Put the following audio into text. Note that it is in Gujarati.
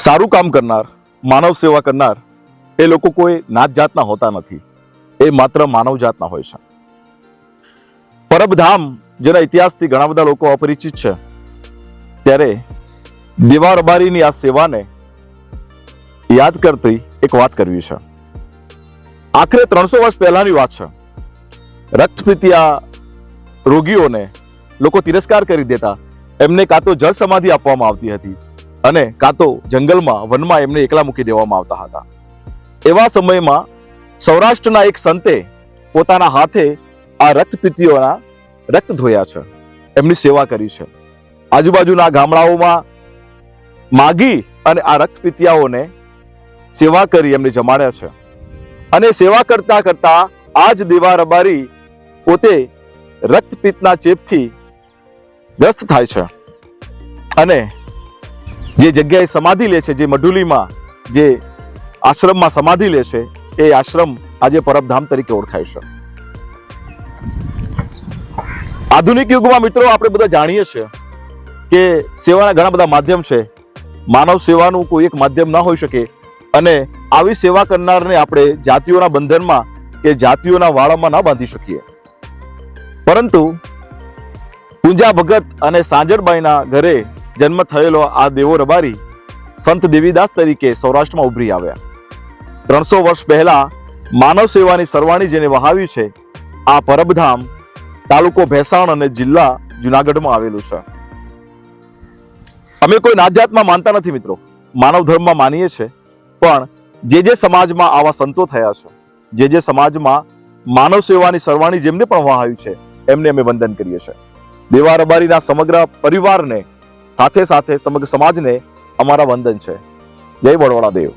સારું કામ કરનાર, માનવ સેવા કરનાર એ લોકો કોઈ નાત જાતના હોતા નથી, એ માત્ર માનવ જાતના હોય છે. પરબધામ જેના ઇતિહાસથી ઘણા બધા લોકો અપરિચિત છે, ત્યારે દેવા રબારીની આ સેવાને યાદ કરતી એક વાત કરવી છે. આખરે 300 વર્ષ પહેલાની વાત છે. રક્તપીતિયા રોગીઓને લોકો તિરસ્કાર કરી દેતા, એમને કાં તો જળ સમાધિ આપવામાં આવતી હતી અને કાં તો જંગલમાં વનમાં એમને એકલા મૂકી દેવામાં આવતા હતા. એવા સમયમાં સૌરાષ્ટ્રના એક સંતે પોતાના હાથે આ રક્તપીતિઓના રક્ત ધોયા છે, એમની સેવા કરી છે. આજુબાજુના ગામડાઓમાં માગી અને આ રક્તપીતિયાઓને સેવા કરી એમને જમાડ્યા છે. અને સેવા કરતા કરતા આજ દેવા રબારી પોતે રક્તપિત્તના ચેપથી ગ્રસ્ત થાય છે અને જે જગ્યાએ સમાધિ લે છે, જે મઢુલીમાં જે આશ્રમમાં સમાધિ લે છે, એ આશ્રમ આજે પરબધામ તરીકે ઓળખાય છે. આધુનિક યુગમાં મિત્રો આપણે બધા જાણીએ છીએ કે સેવાના ઘણા બધા માધ્યમ છે. માનવ સેવાનું કોઈ એક માધ્યમ ના હોઈ શકે અને આવી સેવા કરનારને આપણે જાતિઓના બંધનમાં કે જાતિઓના વાળામાં ના બાંધી શકીએ. પરંતુ પૂંજા ભગત અને સાંજરબાઈના ઘરે જન્મ થયેલો આ દેવો રબારી સંત દેવીદાસ તરીકે સૌરાષ્ટ્રમાં ઉભરી આવ્યા. 300 વર્ષ પહેલા માનવ સેવાની સરવાણી જેને વહાવી છે, આ પરબધામ તાલુકો ભેસાણ અને જિલ્લા જુનાગઢમાં આવેલું છે. અમે કોઈ નાત જાતમાં માનતા નથી મિત્રો, માનવ ધર્મમાં માનીએ છીએ. પણ જે સમાજમાં આવા સંતો થયા છે, જે સમાજમાં માનવ સેવાની સરવાણી જેમને પણ વહાવી છે, એમને અમે વંદન કરીએ છીએ. દેવા રબારીના સમગ્ર પરિવારને સાથે સાથે સમગ્ર સમાજને અમારા વંદન છે. જય બળવાળા દેવ.